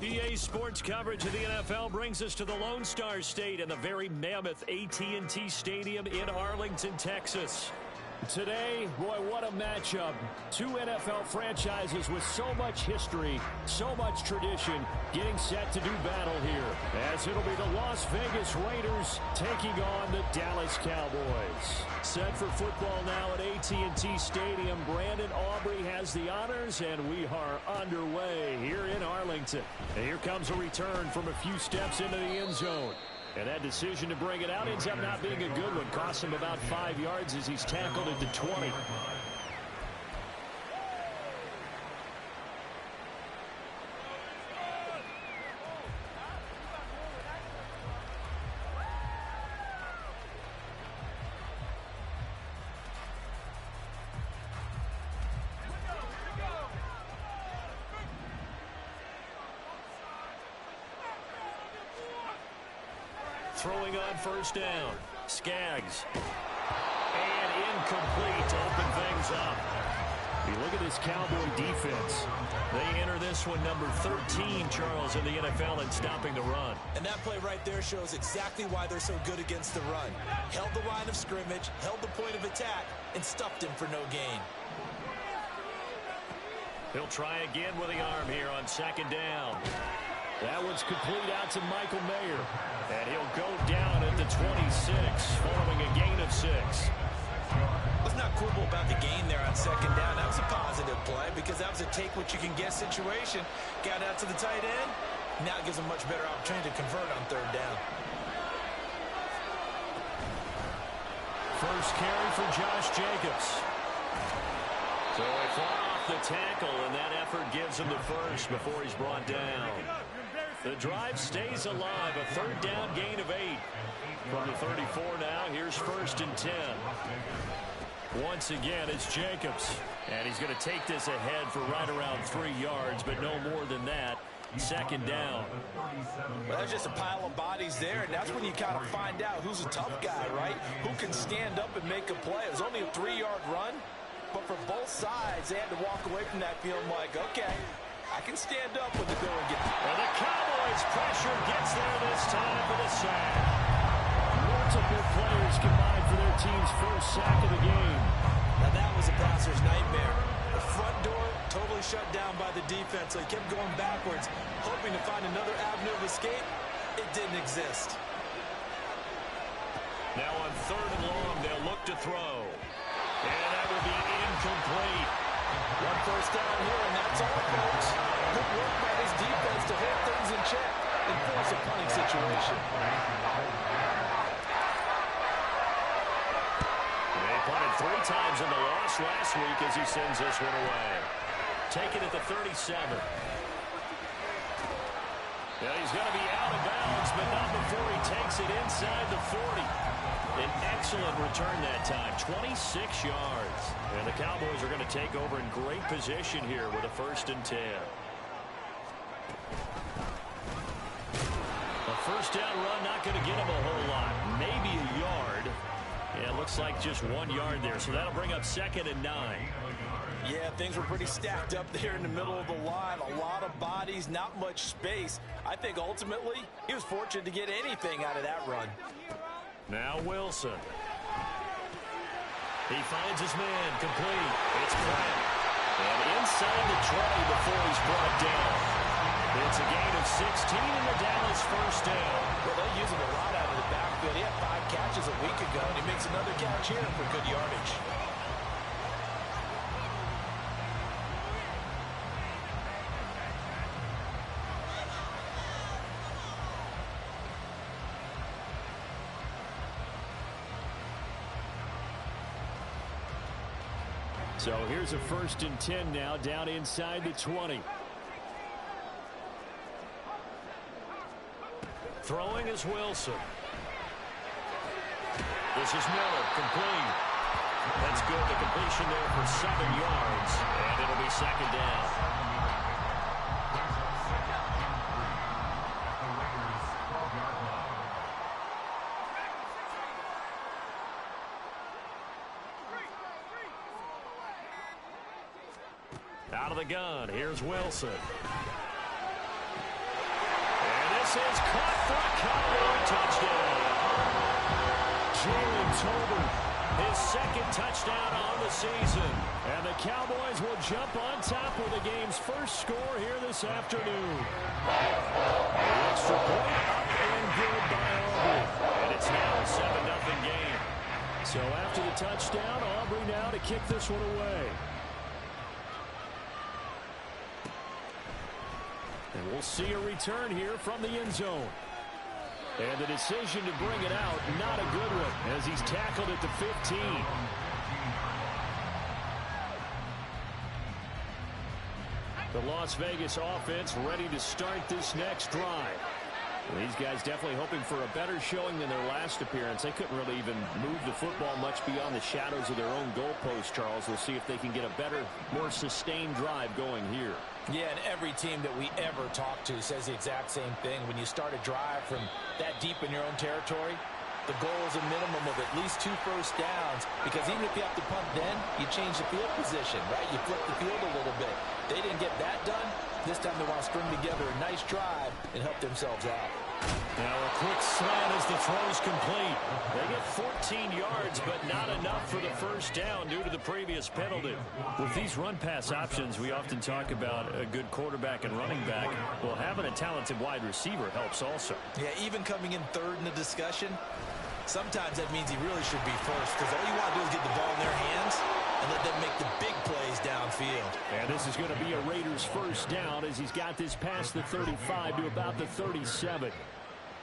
EA Sports coverage of the NFL brings us to the Lone Star State and the very mammoth AT&T Stadium in Arlington, Texas. Today, boy, what a matchup. Two NFL franchises with so much history, so much tradition, getting set to do battle here. As it'll be the Las Vegas Raiders taking on the Dallas Cowboys. Set for football now at AT&T Stadium. Brandon Aubrey has the honors, and we are underway here in Arlington. And here comes a return from a few steps into the end zone. And that decision to bring it out ends up not being a good one. Costs him about 5 yards as he's tackled at the 20. Throwing on first down. Skaggs. And incomplete to open things up. You look at this Cowboy defense. They enter this one number 13, Charles, in the NFL in stopping the run. And that play right there shows exactly why they're so good against the run. Held the line of scrimmage, held the point of attack, and stuffed him for no gain. He'll try again with the arm here on second down. That one's complete out to Michael Mayer. And he'll go down at the 26 following a gain of 6. Let's not quibble about the gain there on second down. That was a positive play because that was a take-what-you-can-get situation. Got out to the tight end. Now it gives him a much better opportunity to convert on third down. First carry for Josh Jacobs. So they fall off the tackle, and that effort gives him the first before he's brought down. The drive stays alive. A third down gain of 8. From the 34 now, here's first and 10. Once again, it's Jacobs. And he's going to take this ahead for right around 3 yards, but no more than that. Second down. Well, that's just a pile of bodies there, and that's when you kind of find out who's a tough guy, right? Who can stand up and make a play. It was only a 3-yard run, but for both sides, they had to walk away from that feeling like, okay, I can stand up when the going gets. And the Cowboys pressure gets there this time for the sack. Multiple players combined for their team's first sack of the game. Now that was a passer's nightmare. The front door totally shut down by the defense, so he kept going backwards, hoping to find another avenue of escape. It didn't exist. Now on third and long, they'll look to throw. And that will be incomplete. One first down here, and that's all, folks. Good work by this defense to hold things in check and force a punting situation. They punted 3 times in the loss last week as he sends this one away. Taken at the 37. Yeah, he's going to be out of bounds, but not before he takes it inside the 40. An excellent return that time, 26 yards. And the Cowboys are going to take over in great position here with a first and 10. A first down run not going to get him a whole lot, maybe a yard. Yeah, it looks like just 1 yard there, so that'll bring up second and 9. Yeah, things were pretty stacked up there in the middle of the line. A lot of bodies, not much space. I think ultimately he was fortunate to get anything out of that run. Now Wilson. He finds his man, complete. It's Pratt. And inside the 20 before he's brought down. It's a gain of 16 in the Dallas first down. Well, they'll use him a lot out of the backfield. He had 5 catches a week ago, and he makes another catch here for good yardage. So here's a first and 10 now down inside the 20. Throwing is Wilson. This is Miller, complete. That's good. The completion there for 7 yards, and it'll be second down. Out of the gun, here's Wilson. is caught for a Cowboy touchdown. Jalen Tolbert, his second touchdown on the season. And the Cowboys will jump on top with the game's first score here this afternoon. The extra point up and good by Aubrey. And it's now a 7-0 game. So after the touchdown, Aubrey now to kick this one away. And we'll see a return here from the end zone. And the decision to bring it out, not a good one, as he's tackled at the 15. The Las Vegas offense ready to start this next drive. Well, these guys definitely hoping for a better showing than their last appearance. They couldn't really even move the football much beyond the shadows of their own goalpost, Charles. We'll see if they can get a better, more sustained drive going here. Yeah, and every team that we ever talk to says the exact same thing. When you start a drive from that deep in your own territory, the goal is a minimum of at least 2 first downs, because even if you have to punt then, you change the field position, right? You flip the field a little bit. They didn't get that done. This time they want to string together a nice drive and help themselves out. Now a quick slant as the throw's complete. They get 14 yards, but not enough for the first down due to the previous penalty. With these run-pass options, we often talk about a good quarterback and running back. Well, having a talented wide receiver helps also. Yeah, even coming in third in the discussion, sometimes that means he really should be first, because all you want to do is get the ball in their hands and let them make the big plays downfield. And this is going to be a Raiders first down as he's got this past the 35 to about the 37.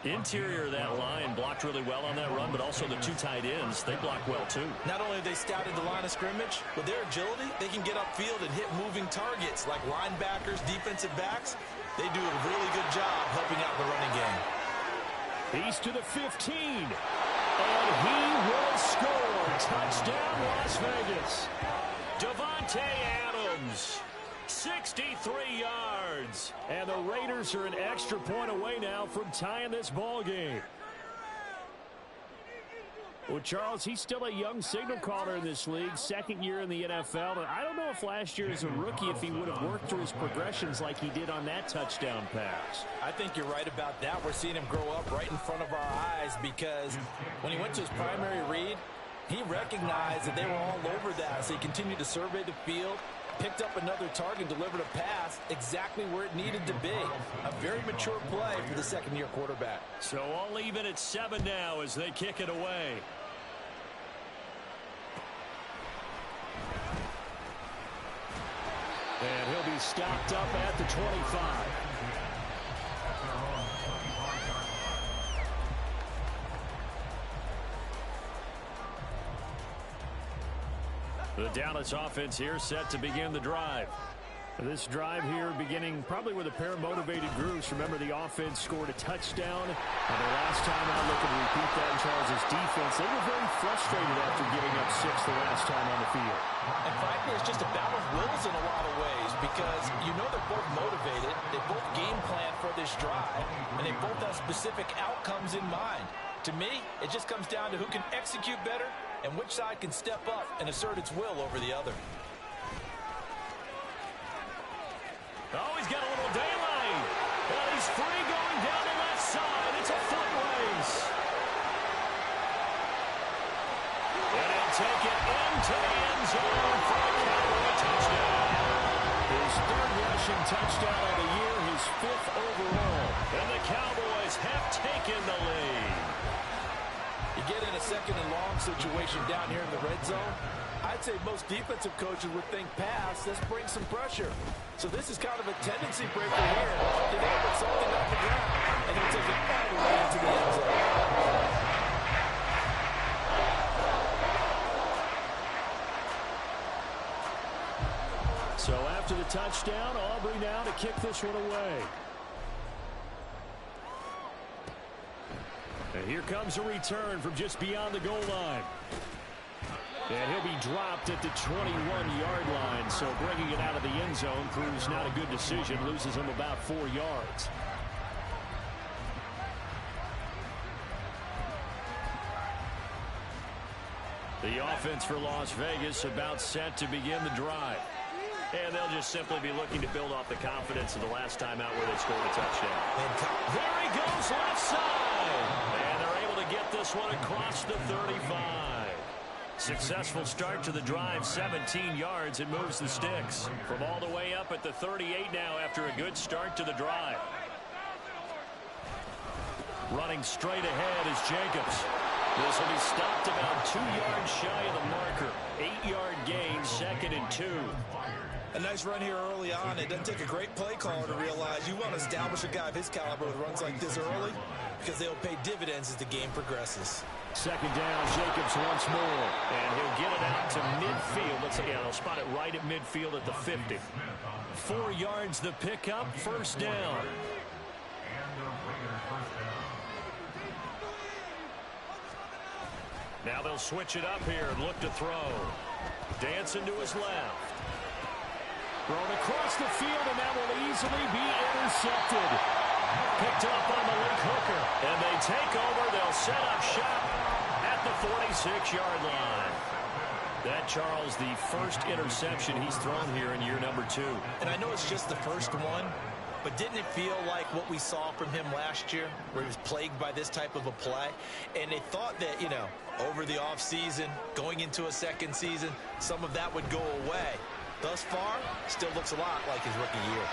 Interior of that line blocked really well on that run, but also the 2 tight ends, they block well too. Not only have they scouted the line of scrimmage, with their agility, they can get upfield and hit moving targets like linebackers, defensive backs. They do a really good job helping out the running game. He's to the 15. And he will score. Touchdown, Las Vegas. Devontae Adams, 63 yards. And the Raiders are an extra point away now from tying this ball game. Well, Charles, he's still a young signal caller in this league, second year in the NFL. And I don't know if last year as a rookie, if he would have worked through his progressions like he did on that touchdown pass. I think you're right about that. We're seeing him grow up right in front of our eyes, because when he went to his primary read, he recognized that they were all over that. So he continued to survey the field, picked up another target, delivered a pass exactly where it needed to be. A very mature play for the second-year quarterback. So I'll leave it at 7 now as they kick it away. And he'll be stopped up at the 25. The Dallas offense here set to begin the drive. This drive here beginning probably with a pair of motivated groups. Remember, the offense scored a touchdown. And the last time out, looking to repeat that in Charles' defense, they were very frustrated after giving up 6 the last time on the field. And frankly, it's just a battle of wills in a lot of ways, because you know they're both motivated. They both game plan for this drive, and they both have specific outcomes in mind. To me, it just comes down to who can execute better and which side can step up and assert its will over the other. Oh, he's got a little daylight. And he's free going down the left side. It's a foot race. And he'll take it into the end zone for a Cowboy touchdown. His 3rd rushing touchdown of the year, his 5th overall. And the Cowboys have taken the lead. You get in a second and long situation down here in the red zone, I'd say most defensive coaches would think pass, let's bring some pressure. So this is kind of a tendency breaker here. They're going to put something on the ground, and then take it all the way into the end zone. So after the touchdown, Aubrey now to kick this one away. And here comes a return from just beyond the goal line. And he'll be dropped at the 21-yard line. So bringing it out of the end zone proves not a good decision. Loses him about 4 yards. The offense for Las Vegas about set to begin the drive. And they'll just simply be looking to build off the confidence of the last time out where they scored a touchdown. There he goes, left side. And they're able to get this one across the 35. Successful start to the drive, 17 yards. It moves the sticks from all the way up at the 38 now after a good start to the drive. Running straight ahead is Jacobs. This will be stopped about 2 yards shy of the marker. 8-yard gain, 2nd and 2. A nice run here early on. It doesn't take a great play caller to realize you want to establish a guy of his caliber with runs like this early because they'll pay dividends as the game progresses. 2nd down, Jacobs once more. And he'll get it out to midfield. Let's see, they'll spot it right at midfield at the 50. 4 yards the pickup, 1st down. Now they'll switch it up here and look to throw. Dancing to his left. Thrown across the field, and that will easily be intercepted. Picked up on the late hooker. And they take over. They'll set up shop at the 46-yard line. That, Charles, the first interception he's thrown here in year number 2. And I know it's just the first one, but didn't it feel like what we saw from him last year, where he was plagued by this type of a play? And they thought that, over the offseason, going into a second season, some of that would go away. Thus far, still looks a lot like his rookie year.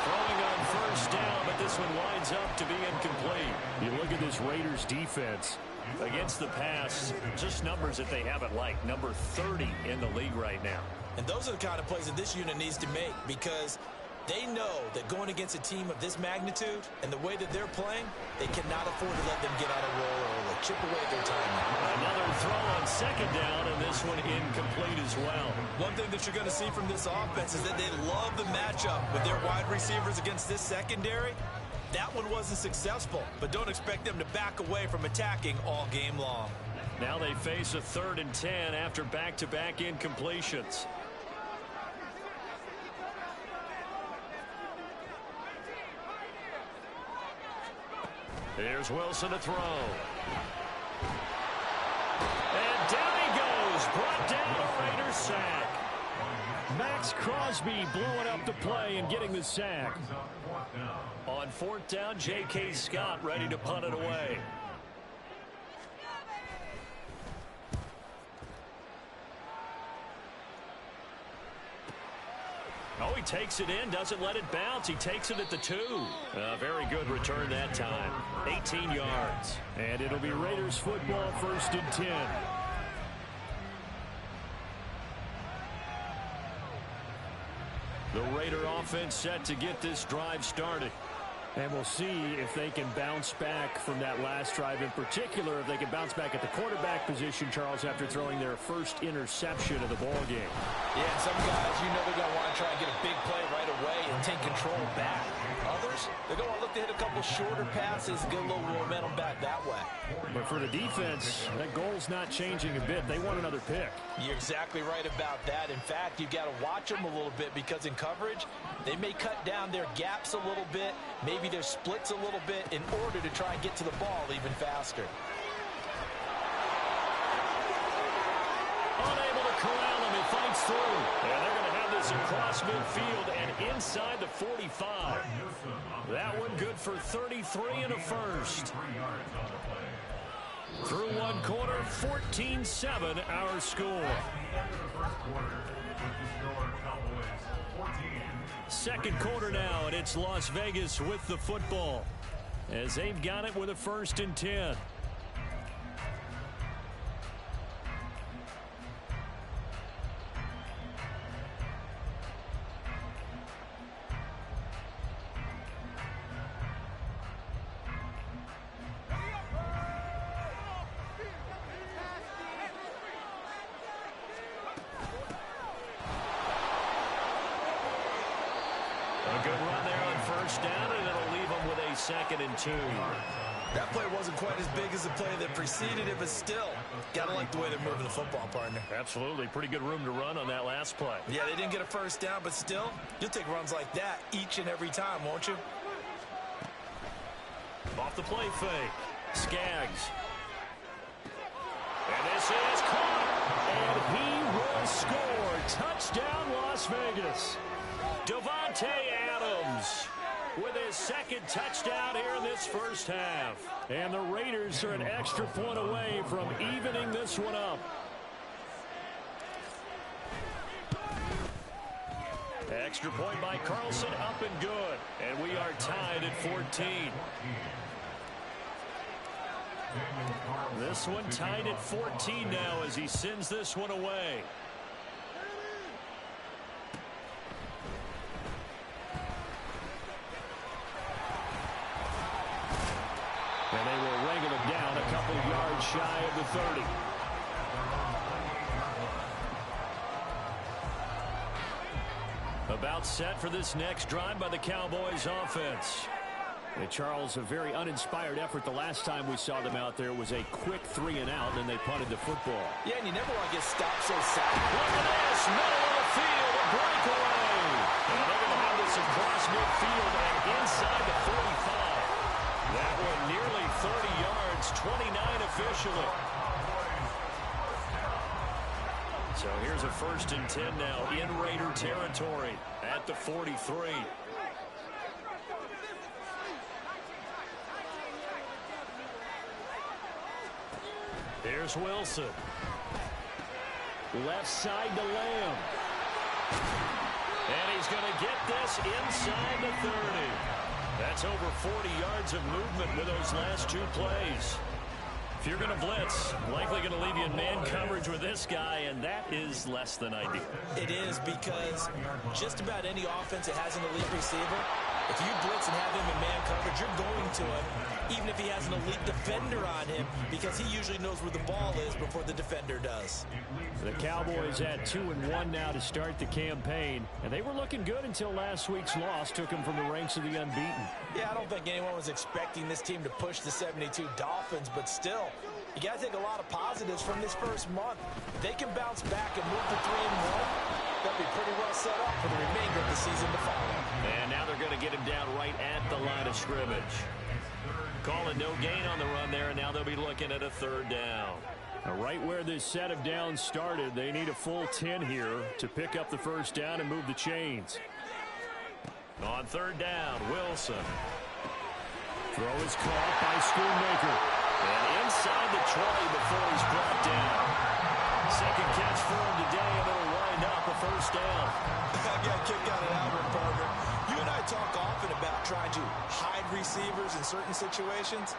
Throwing on 1st down, but this one winds up to be incomplete. You look at this Raiders defense against the pass, just numbers that they haven't liked. Number 30 in the league right now. And those are the kind of plays that this unit needs to make because they know that going against a team of this magnitude and the way that they're playing, they cannot afford to let them get out of roll early. Chip away at their timing. Another throw on 2nd down, and this one incomplete as well. One thing that you're going to see from this offense is that they love the matchup with their wide receivers against this secondary. That one wasn't successful, but don't expect them to back away from attacking all game long. Now they face a 3rd and 10 after back-to-back incompletions. Here's Wilson to throw. And down he goes. Brought down a Raiders sack. Max Crosby blowing up the play and getting the sack. On 4th down, J.K. Scott ready to punt it away. Oh, he takes it in, doesn't let it bounce. He takes it at the 2. Very good return that time. 18 yards. And it'll be Raiders football, 1st and 10. The Raider offense set to get this drive started. And we'll see if they can bounce back from that last drive. In particular, if they can bounce back at the quarterback position, Charles, after throwing their first interception of the ball game. Yeah, and some guys, they're going to want to try and get a big play right away and take control back. Others, they're going to want to look to hit a couple shorter passes, get a little momentum back that way. But for the defense, that goal's not changing a bit. They want another pick. You're exactly right about that. In fact, you've got to watch them a little bit because in coverage, they may cut down their gaps a little bit, maybe their splits a little bit in order to try and get to the ball even faster. Unable to corral him, he fights through. And they're going to have this across midfield and inside the 45. That one good for 33 and a first. Through one quarter, 14-7 our score. Second quarter now, and it's Las Vegas with the football as they've got it with a 1st and 10. A good run there on 1st down, and it'll leave them with a 2nd and 2. That play wasn't quite as big as the play that preceded it, but still, gotta like the way they're moving the football, partner. Absolutely. Pretty good room to run on that last play. Yeah, they didn't get a 1st down, but still, you'll take runs like that each and every time, won't you? Off the play fake. Skaggs. And this is caught. And he will score. Touchdown, Las Vegas. Davante Adams with his second touchdown here in this first half. And the Raiders are an extra point away from evening this one up. Extra point by Carlson, up and good. And we are tied at 14. This one tied at 14 now as he sends this one away. And they will wrangle him down a couple yards shy of the 30. About set for this next drive by the Cowboys offense. And Charles, a very uninspired effort the last time we saw them out there was a quick 3 and out, and they punted the football. Yeah, and you never want to get stopped so sad. Look at this, middle of the field, a breakaway. And they're going to have this across midfield and inside the 45. That one nearly 30 yards, 29 officially. So here's a 1st and 10 now in Raider territory at the 43. Here's Wilson. Left side to Lamb. And he's going to get this inside the 30. That's over 40 yards of movement with those last 2 plays. If you're going to blitz, likely going to leave you in man coverage with this guy, and that is less than ideal. It is, because just about any offense that has an elite receiver, if you blitz and have him in man coverage, you're going to him, even if he has an elite defender on him, because he usually knows where the ball is before the defender does. The Cowboys at 2-1 now to start the campaign, and they were looking good until last week's loss took them from the ranks of the unbeaten. Yeah, I don't think anyone was expecting this team to push the 72 Dolphins, but still, you got to take a lot of positives from this first month. If they can bounce back and move to 3-1, they'll be pretty well set up for the remainder of the season to follow. And now they're going to get him down right at the line of scrimmage. Calling no gain on the run there, and now they'll be looking at a 3rd down. Right where this set of downs started, they need a full 10 here to pick up the 1st down and move the chains. On 3rd down, Wilson. Throw is caught by Schoonmaker. And inside the 20 before he's brought down. Second catch for him today, and it'll wind up a 1st down. I got a kick out of that one, partner. You and I talk often about trying to hide receivers in certain situations,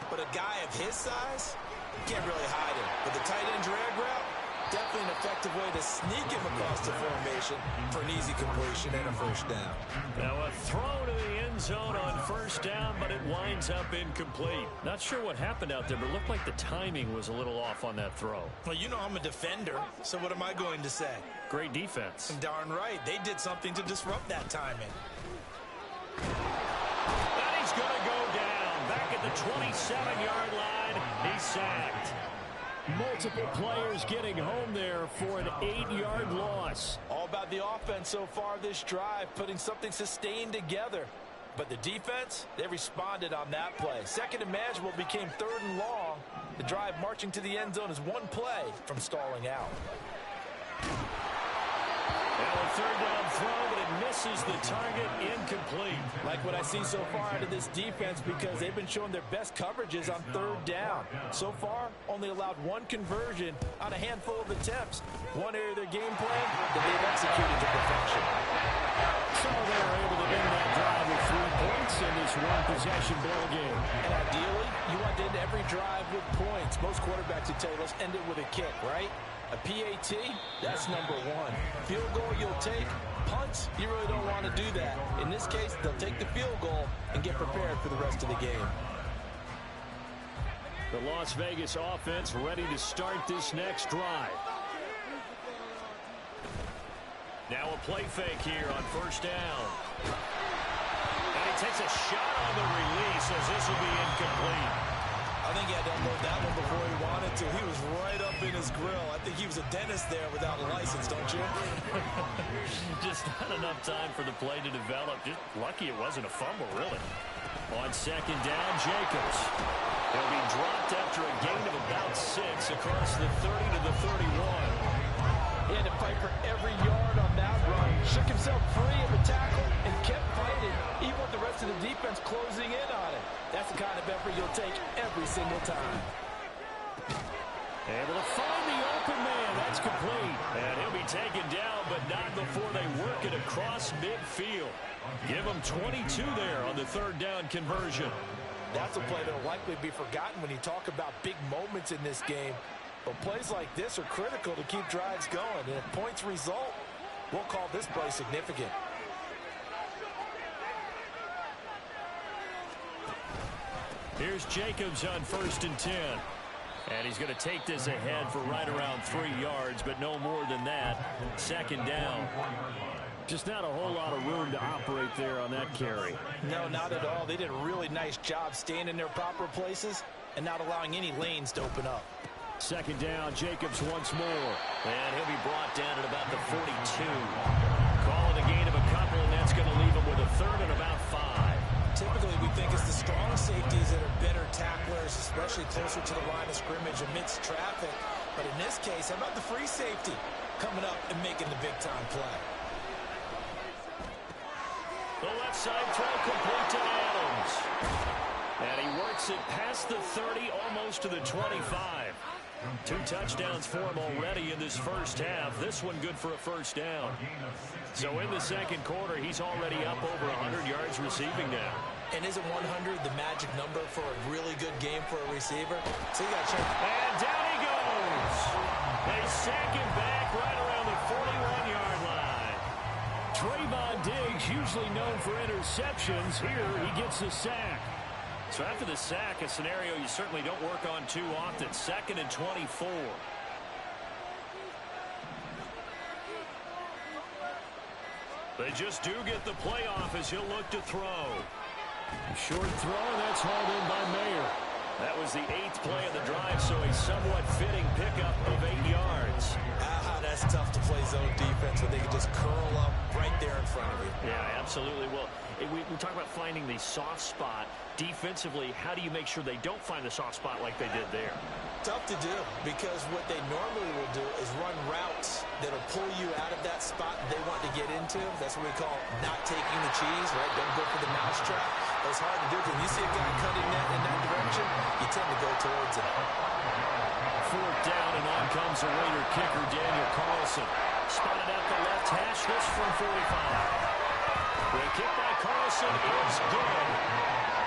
but a guy of his size, you can't really hide him. But the tight end drag route, definitely an effective way to sneak him across the formation for an easy completion and a 1st down. Now a throw to the end zone on 1st down, but it winds up incomplete. Not sure what happened out there, but it looked like the timing was a little off on that throw. Well, you know I'm a defender, so what am I going to say? Great defense. Darn right. They did something to disrupt that timing. And he's going to go down. Back at the 27-yard line, he's sacked. Multiple players getting home there for an 8-yard loss. All about the offense so far this drive, putting something sustained together. But the defense, they responded on that play. 2nd and manageable became 3rd and long. The drive marching to the end zone is 1 play from stalling out. Now a 3rd down throw, but it misses the target, incomplete. Like what I see so far out of this defense, because they've been showing their best coverages on 3rd down. So far, only allowed 1 conversion on a handful of attempts. One area of their game plan that they've executed to perfection. So they're able to end that drive with 3 points in this 1-possession ball game. And ideally, you want to end every drive with points. Most quarterbacks would tell you, let's end it with a kick, right? A PAT, that's number 1. Field goal you'll take. Punts, you really don't want to do that. In this case, they'll take the field goal and get prepared for the rest of the game. The Las Vegas offense ready to start this next drive. Now a play fake here on 1st down. And he takes a shot on the release as this will be incomplete. I think he had to unload that one before he wanted to. He was right up in his grill. I think he was a dentist there without a license, don't you? Just not enough time for the play to develop. Just lucky it wasn't a fumble, really. On 2nd down, Jacobs. He'll be dropped after a gain of about 6 across the 30 to the 31. He had to fight for every yard on that run. Shook himself free of the tackle and kept fighting, even with the rest of the defense closing in on it. That's the kind of effort you'll take every single time. Able to find the open man. That's complete. And he'll be taken down, but not before they work it across midfield. Give him 22 there on the third down conversion. That's a play that will likely be forgotten when you talk about big moments in this game. But plays like this are critical to keep drives going. And if points result, we'll call this play significant. Here's Jacobs on 1st and 10. And he's going to take this ahead for right around 3 yards, but no more than that. 2nd down. Just not a whole lot of room to operate there on that carry. No, not at all. They did a really nice job staying in their proper places and not allowing any lanes to open up. 2nd down, Jacobs once more. And he'll be brought down at about the 42. Call it a gain of a couple, and that's going to leave him with a 3rd and about 5. Typically, we think it's the strong safeties that are better tacklers, especially closer to the line of scrimmage amidst traffic. But in this case, how about the free safety coming up and making the big-time play? The left side throw complete to Adams. And he works it past the 30, almost to the 25. 2 touchdowns for him already in this first half. This one good for a 1st down. So in the 2nd quarter, he's already up over 100 yards receiving now. And isn't 100 the magic number for a really good game for a receiver? So you got to check. And down he goes. They sack him back right around the 41-yard line. Trayvon Diggs, usually known for interceptions. Here he gets the sack. So after the sack, a scenario you certainly don't work on too often. 2nd and 24. They just do get the playoff as he'll look to throw. Short throw, and that's hauled in by Mayer. That was the 8th play of the drive, so a somewhat fitting pickup of 8 yards. That's tough to play zone defense when they can just curl up right there in front of you. Yeah, absolutely. Well, we talk about finding the soft spot. Defensively, how do you make sure they don't find the soft spot like they did there? Tough to do, because what they normally will do is run routes that'll pull you out of that spot they want to get into. That's what we call not taking the cheese, right? Don't go for the mousetrap. But it's hard to do because when you see a guy cutting that in that direction, you tend to go towards it. 4th down, and on comes the Raider kicker, Daniel Carlson. Spotted at the left hash, this from 45. The kick by Carlson is good.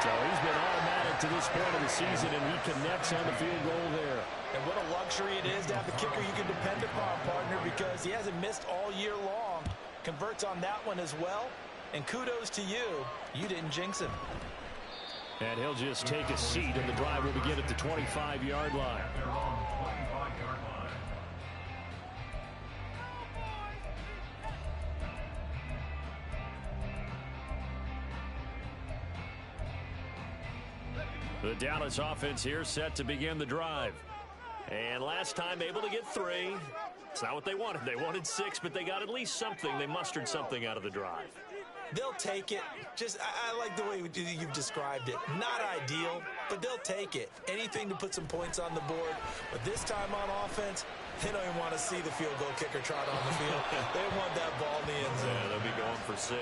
So he's been automatic to this point of the season, and he connects on the field goal there. And what a luxury it is to have a kicker you can depend upon, partner, because he hasn't missed all year long. Converts on that one as well. And kudos to you. You didn't jinx him. And he'll just take a seat, and the drive will begin at the 25-yard line. The Dallas offense here set to begin the drive. And last time able to get 3. It's not what they wanted. They wanted 6, but they got at least something. They mustered something out of the drive. They'll take it. I like the way you've described it. Not ideal, but they'll take it. Anything to put some points on the board. But this time on offense, they don't even want to see the field goal kicker trot on the field. They want that ball in the end zone. Yeah, they'll be going for 6.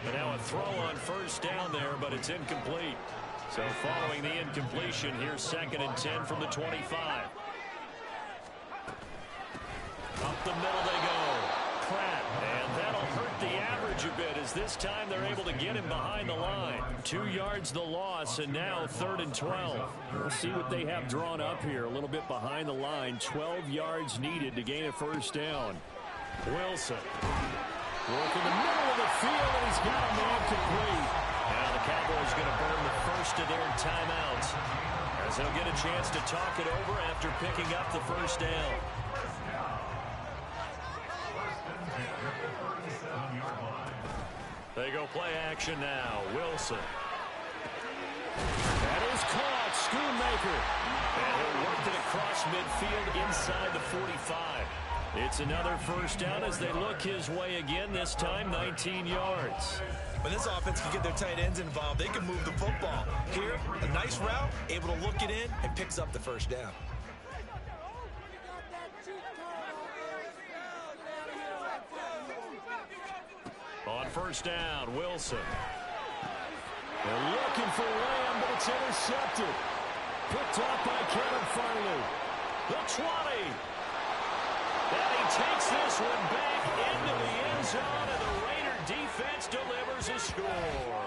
And now a throw on 1st down there, but it's incomplete. So following the incompletion, here's 2nd and 10 from the 25. Up the middle they go. Pratt, and that'll hurt the average a bit as this time they're able to get him behind the line. 2 yards the loss, and now 3rd and 12. We'll see what they have drawn up here. A little bit behind the line. 12 yards needed to gain a 1st down. Wilson. Working the middle of the field, and he's got a man complete. Now the Cowboys going to burn the first of their timeouts as they'll get a chance to talk it over after picking up the 1st down. They go play action now. Wilson. That is caught. Schoonmaker. And he'll work it across midfield inside the 45. It's another 1st down as they look his way again, this time 19 yards. When this offense can get their tight ends involved, they can move the football. Here, a nice route, able to look it in, and picks up the 1st down. first down. Wilson. They're looking for Lamb, but it's intercepted. Picked up by Kevin Farley. The 20. And he takes this one back into the end zone, and the Raider defense delivers a score.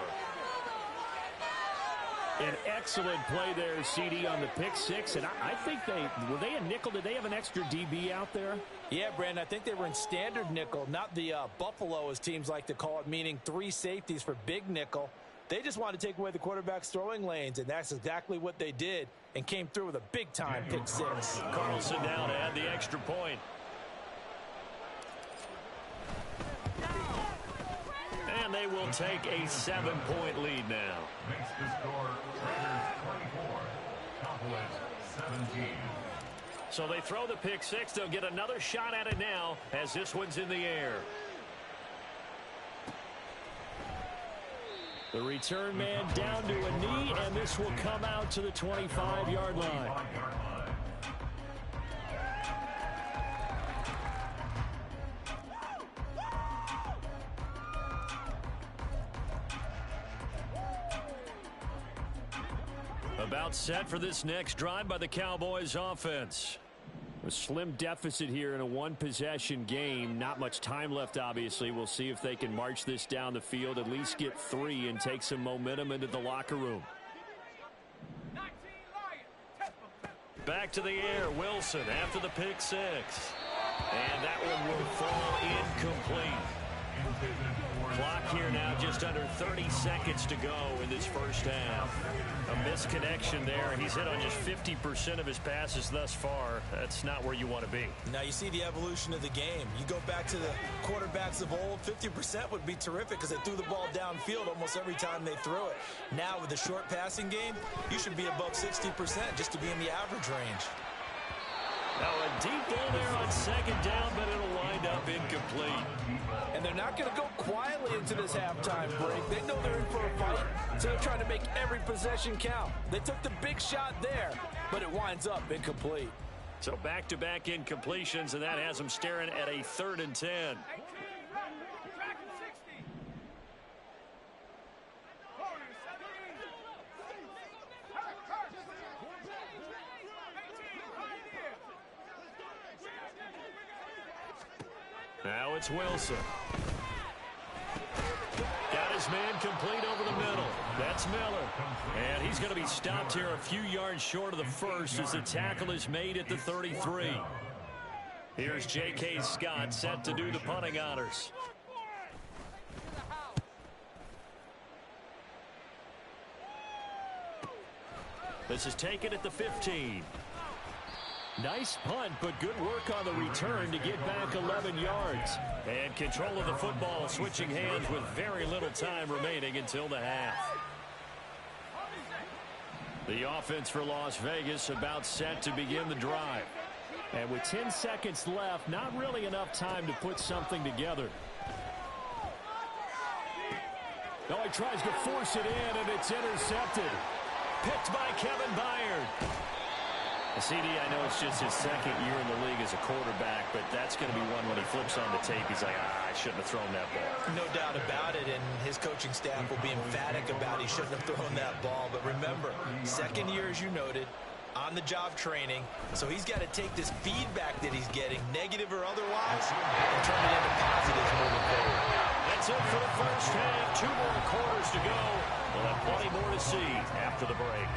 An excellent play there, CD, on the pick six. And I think were they a nickel? Did they have an extra DB out there? Yeah, Brandon, I think they were in standard nickel, not the Buffalo, as teams like to call it, meaning 3 safeties for big nickel. They just wanted to take away the quarterback's throwing lanes, and that's exactly what they did and came through with a big-time pick six. Carlson down to add the extra point. And they will take a 7-point lead now. Makes the score Raiders 24, Cowboys 17. So they throw the pick six. They'll get another shot at it now as this one's in the air. The return man down to a knee, and this will come out to the 25-yard line. About set for this next drive by the Cowboys offense. A slim deficit here in a one-possession game. Not much time left, obviously. We'll see if they can march this down the field, at least get 3, and take some momentum into the locker room. Back to the air, Wilson after the pick six. And that one will fall incomplete. Clock here now, just under 30 seconds to go in this first half. A misconnection there. He's hit on just 50% of his passes thus far. That's not where you want to be. Now you see the evolution of the game. You go back to the quarterbacks of old, 50% would be terrific because they threw the ball downfield almost every time they threw it. Now with the short passing game, you should be above 60% just to be in the average range. Now a deep ball there on second down, but it'll wind up incomplete. And they're not going to go quietly into this halftime break. They know they're in for a fight, so they're trying to make every possession count. They took the big shot there, but it winds up incomplete. So back-to-back incompletions, and that has them staring at a 3rd and 10. Now it's Wilson. Got his man complete over the middle. That's Miller. And he's going to be stopped here a few yards short of the first as the tackle is made at the 33. Here's J.K. Scott set to do the punting honors. This is taken at the 15. Nice punt, but good work on the return to get back 11 yards. And control of the football switching hands with very little time remaining until the half. The offense for Las Vegas about set to begin the drive. And with 10 seconds left, not really enough time to put something together. Oh, he tries to force it in, and it's intercepted. Picked by Kevin Byard. CD, I know it's just his second year in the league as a quarterback, but that's going to be one when he flips on the tape. He's like, I shouldn't have thrown that ball. No doubt about it, and his coaching staff will be emphatic about he shouldn't have thrown that ball. But remember, second year, as you noted, on-the-job training, so he's got to take this feedback that he's getting, negative or otherwise, and turn it into positives moving forward. That's it for the first half. 2 more quarters to go. We'll have plenty more to see after the break.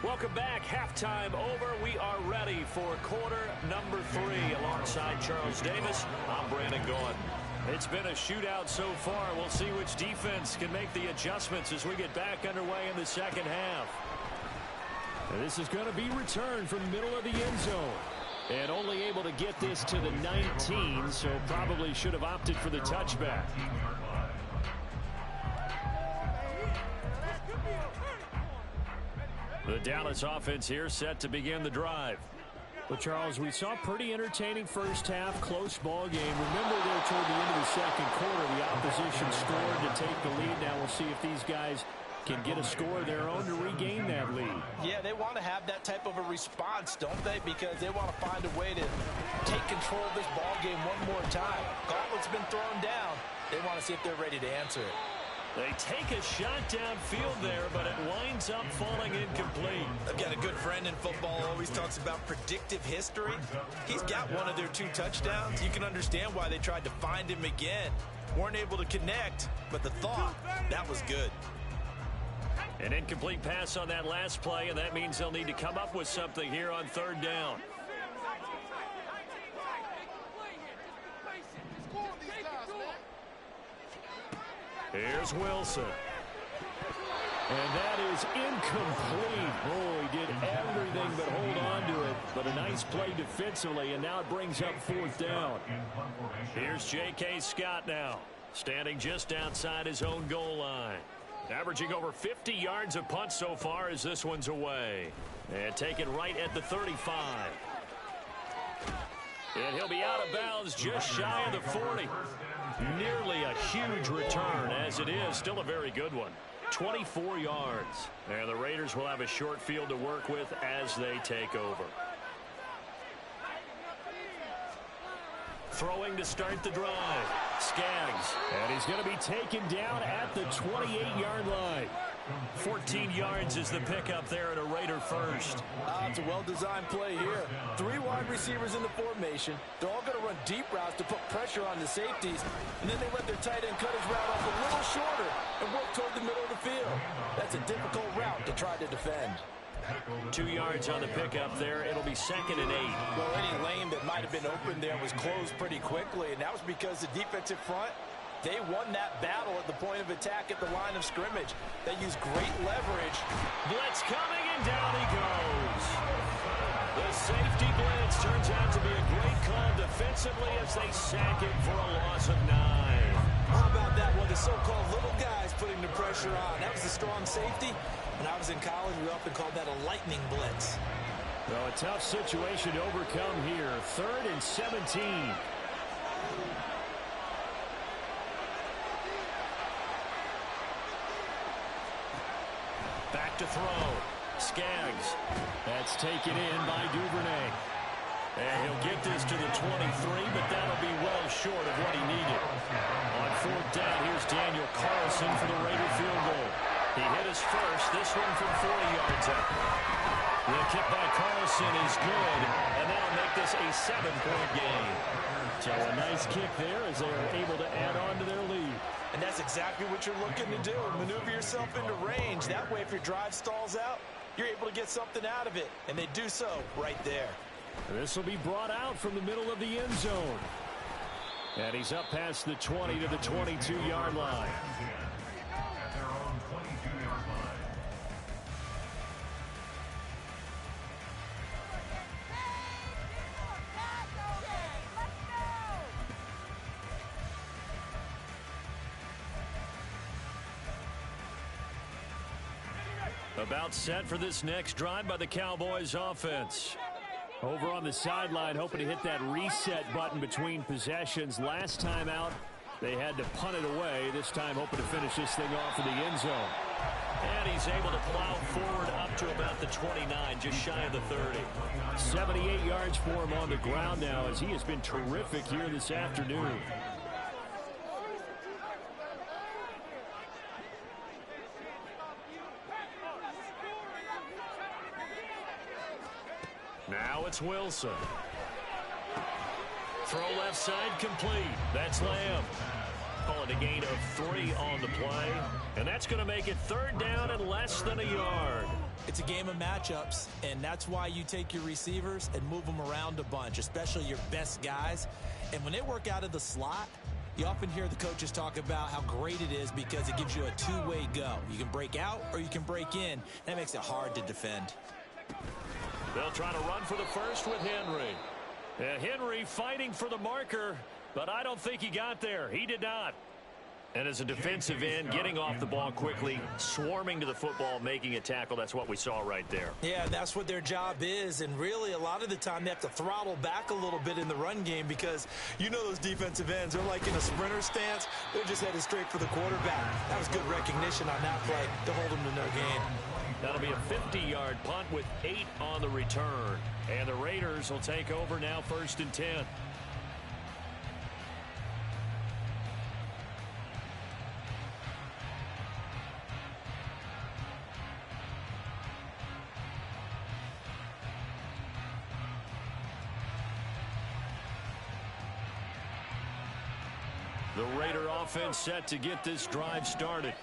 Welcome back. Halftime over. We are ready for quarter number 3. Alongside Charles Davis, I'm Brandon Gordon. It's been a shootout so far. We'll see which defense can make the adjustments as we get back underway in the second half. And this is going to be returned from the middle of the end zone. And only able to get this to the 19, so probably should have opted for the touchback. The Dallas offense here set to begin the drive. Well, Charles, we saw pretty entertaining first half, close ball game. Remember there toward the end of the second quarter, the opposition scored to take the lead. Now we'll see if these guys can get a score of their own to regain that lead. Yeah, they want to have that type of a response, don't they? Because they want to find a way to take control of this ball game one more time. Gauntlet's been thrown down. They want to see if they're ready to answer it. They take a shot downfield there, but it winds up falling incomplete. I've got a good friend in football, always talks about predictive history. He's got one of their 2 touchdowns. You can understand why they tried to find him again. Weren't able to connect, but the thought, that was good. An incomplete pass on that last play, and that means they'll need to come up with something here on 3rd down. Here's Wilson. And that is incomplete. Oh, he did everything but hold on to it. But a nice play defensively, and now it brings up 4th down. Here's J.K. Scott now, standing just outside his own goal line. Averaging over 50 yards a punt so far as this one's away. And taken right at the 35. And he'll be out of bounds just shy of the 40. Nearly a huge return, as it is still a very good one. 24 yards. And the Raiders will have a short field to work with as they take over. Throwing to start the drive. Skaggs. And he's going to be taken down at the 28-yard line. 14 yards is the pickup there at a Raider first. It's a well-designed play here. 3 wide receivers in the formation. They're all going to run deep routes to put pressure on the safeties. And then they let their tight end cut his route off a little shorter and work toward the middle of the field. That's a difficult route to try to defend. 2 yards on the pickup there. It'll be 2nd and 8. Well, any lane that might have been open there was closed pretty quickly, and that was because the defensive front, they won that battle at the point of attack at the line of scrimmage. They used great leverage. Blitz coming, and down he goes. The safety blitz turns out to be a great call defensively as they sack him for a loss of 9. How about that one? The so-called little guys putting the pressure on. That was a strong safety. When I was in college, we often called that a lightning blitz. Well, a tough situation to overcome here. 3rd and 17. Back to throw. Skaggs. That's taken in by Duvernay. And he'll get this to the 23, but that'll be well short of what he needed. On 4th down, here's Daniel Carlson for the Raider field goal. He hit his first, this one from 40 yards out. The kick by Carlson is good, and that'll make this a 7-point game. So a nice kick there as they are able to add on to their lead. And that's exactly what you're looking to do. Maneuver yourself into range. That way, if your drive stalls out, you're able to get something out of it. And they do so right there. This will be brought out from the middle of the end zone. And he's up past the 20 to the 22-yard line. At their own 22-yard line. About set for this next drive by the Cowboys offense. Over on the sideline, hoping to hit that reset button between possessions. Last time out, they had to punt it away. This time, hoping to finish this thing off in the end zone. And he's able to plow forward up to about the 29, just shy of the 30. 78 yards for him on the ground now, as he has been terrific here this afternoon. Now it's Wilson. Throw left side complete. That's Lamb. Call it a gain of 3 on the play. And that's going to make it 3rd down and less than a yard. It's a game of matchups, and that's why you take your receivers and move them around a bunch, especially your best guys. And when they work out of the slot, you often hear the coaches talk about how great it is because it gives you a two-way go. You can break out or you can break in. That makes it hard to defend. They'll try to run for the first with Henry. Henry fighting for the marker, but I don't think he got there. He did not. And as a defensive end, getting off the ball quickly, swarming to the football, making a tackle, that's what we saw right there. Yeah, that's what their job is, and really a lot of the time they have to throttle back a little bit in the run game because you know those defensive ends, they're like in a sprinter stance. They're just headed straight for the quarterback. That was good recognition on that play to hold them to no gain. That'll be a 50-yard punt with 8 on the return. And the Raiders will take over now, 1st and 10. The Raider offense set to get this drive started.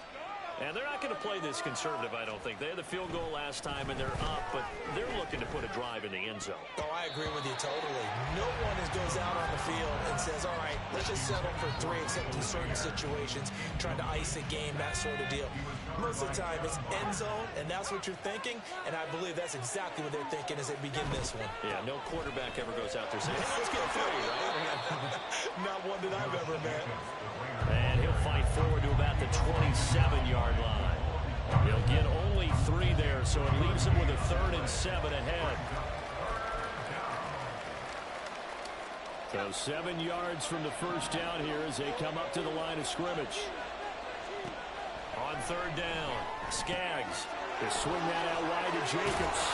And they're not going to play this conservative, I don't think. They had the field goal last time, and they're up, but they're looking to put a drive in the end zone. Oh, I agree with you totally. No one goes out on the field and says, all right, let's just settle for 3, except in certain situations, trying to ice a game, that sort of deal. Most of the time, it's end zone, and that's what you're thinking, and I believe that's exactly what they're thinking as they begin this one. Yeah, no quarterback ever goes out there saying, hey, let's get 3, right? Not one that I've ever met. And he'll fight forward to about the 27-yard line. He'll get only 3 there, so it leaves him with a 3rd and 7 ahead. So 7 yards from the first down here as they come up to the line of scrimmage. On 3rd down, Skaggs. They swing that out wide to Jacobs.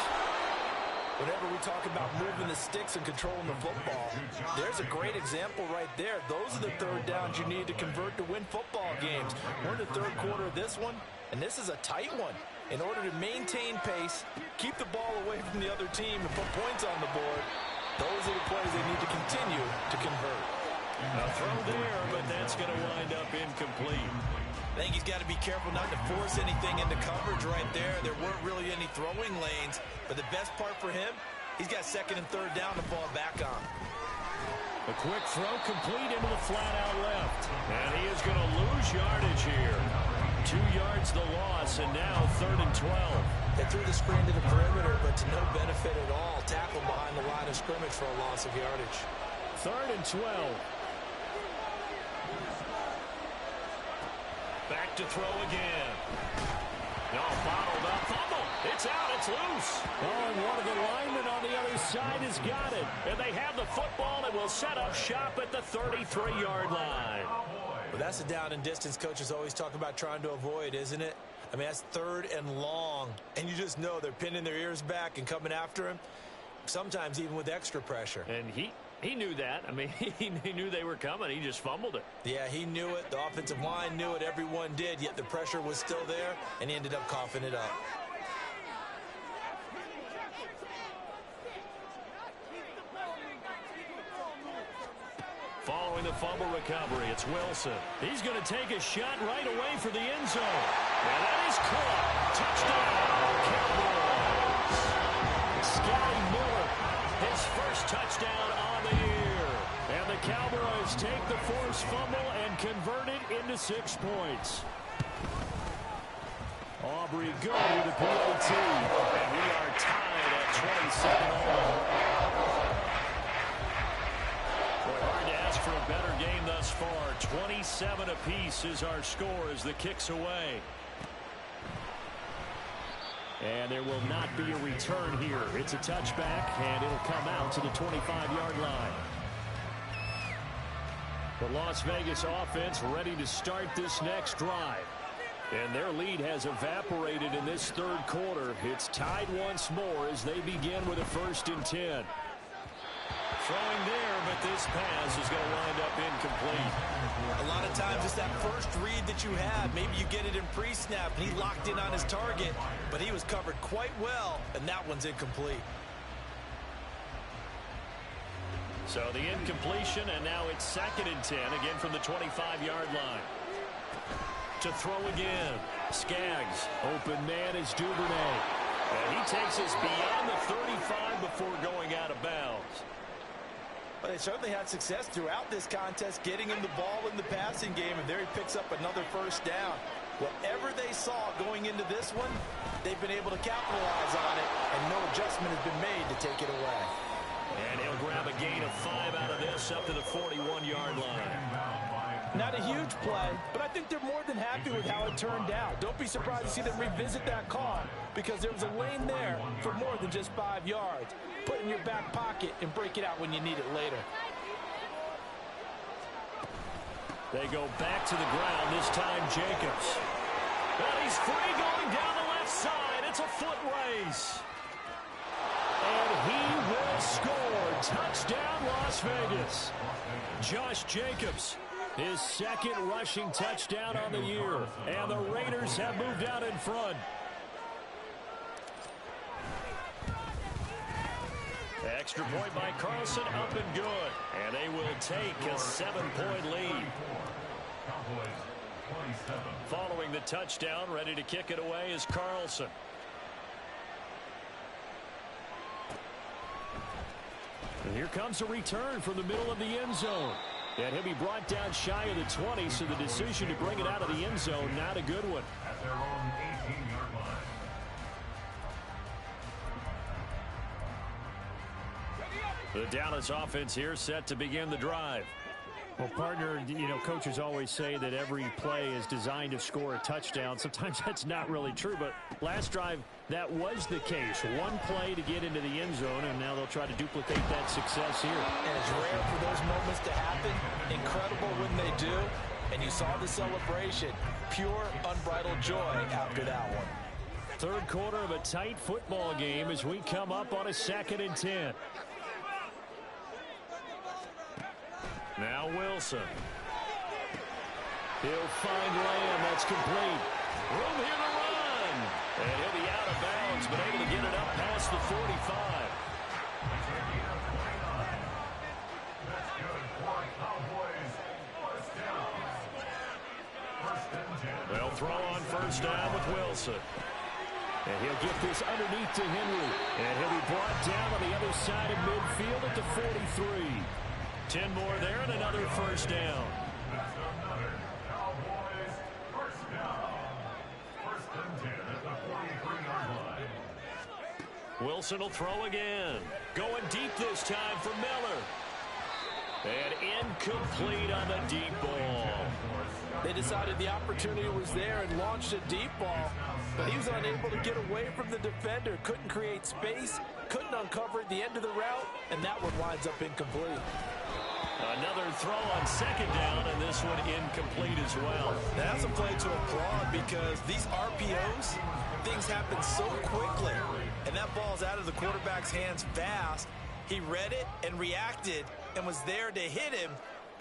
Whenever we talk about moving the sticks and controlling the football, there's a great example right there. Those are the 3rd downs you need to convert to win football games. We're in the 3rd quarter of this one, and this is a tight one. In order to maintain pace, keep the ball away from the other team, and put points on the board, those are the plays they need to continue to convert. A throw there, but that's going to wind up incomplete. I think he's got to be careful not to force anything into coverage right there. There weren't really any throwing lanes, but the best part for him, he's got 2nd and 3rd down to fall back on. A quick throw complete into the flat out left. And he is going to lose yardage here. 2 yards the loss, and now 3rd and 12. They threw the screen to the perimeter, but to no benefit at all. Tackled behind the line of scrimmage for a loss of yardage. 3rd and 12. Back to throw again. No, bottled up. Fumble. It's out. It's loose. Oh, and one of the linemen on the other side has got it. And they have the football and will set up shop at the 33-yard line. Well, that's the down and distance coaches always talk about trying to avoid, isn't it? I mean, that's 3rd and long. And you just know they're pinning their ears back and coming after him, sometimes even with extra pressure. And he knew that. I mean, he knew they were coming. He just fumbled it. Yeah, he knew it. The offensive line knew it. Everyone did, yet the pressure was still there, and he ended up coughing it up. Following the fumble recovery, it's Wilson. He's going to take a shot right away for the end zone. And that is caught. Touchdown, Cowboys. Scotty Miller, his first touchdown on the year. And the Cowboys take the forced fumble and convert it into 6 points. Aubrey good with the PAT. And we are tied at 27 all. Hard to ask for a better game thus far. 27 apiece is our score as the kick's away. And there will not be a return here. It's a touchback, and it'll come out to the 25-yard line. The Las Vegas offense ready to start this next drive. And their lead has evaporated in this 3rd quarter. It's tied once more as they begin with a 1st and 10. Throwing there, but this pass is going to wind up incomplete. A lot of times it's that first read that you have. Maybe you get it in pre-snap, and he locked in on his target, but he was covered quite well, and that one's incomplete. So the incompletion, and now it's 2nd and 10, again from the 25-yard line. To throw again, Skaggs. Open man is Duvernay. And he takes us beyond the 35 before going out of bounds. Well, they certainly had success throughout this contest, getting him the ball in the passing game, and there he picks up another 1st down. Whatever they saw going into this one, they've been able to capitalize on it, and no adjustment has been made to take it away. And he'll grab a gain of 5 out of this up to the 41-yard line. Not a huge play, but I think they're more than happy with how it turned out. Don't be surprised to see them revisit that call because there was a lane there for more than just 5 yards. Put it in your back pocket and break it out when you need it later. They go back to the ground, this time Jacobs. And he's free going down the left side. It's a foot race. And he will score. Touchdown, Las Vegas. Josh Jacobs, his second rushing touchdown on the year. And the Raiders have moved out in front. Extra point by Carlson, up and good. And they will take a 7-point lead. Following the touchdown, ready to kick it away is Carlson. And here comes a return from the middle of the end zone. And he'll be brought down shy of the 20, so the decision to bring it out of the end zone, not a good one. At their own 18-yard line. The Dallas offense here set to begin the drive. Well, partner, you know, coaches always say that every play is designed to score a touchdown. Sometimes that's not really true, but last drive, that was the case. One play to get into the end zone, and now they'll try to duplicate that success here. And it's rare for those moments to happen. Incredible when they do. And you saw the celebration. Pure, unbridled joy after that one. Third quarter of a tight football game as we come up on a 2nd and 10. Now Wilson. He'll find Lamb. That's complete. Room here to run. And he'll be out of bounds, but able to get it up past the 45. That's good for Cowboys. First down. First and 10. They'll throw on first down with Wilson. And he'll get this underneath to Henry. And he'll be brought down on the other side of midfield at the 43. 10 more there and another first down. That's another Cowboys first down. First and 10 at the 43-yard line. Wilson will throw again. Going deep this time for Miller. And incomplete on the deep ball. They decided the opportunity was there and launched a deep ball, but he was unable to get away from the defender. Couldn't create space, couldn't uncover at the end of the route, and that one winds up incomplete. Another throw on second down, and this one incomplete as well. That's a play to applaud because these RPOs, things happen so quickly, and that ball's out of the quarterback's hands fast. He read it and reacted and was there to hit him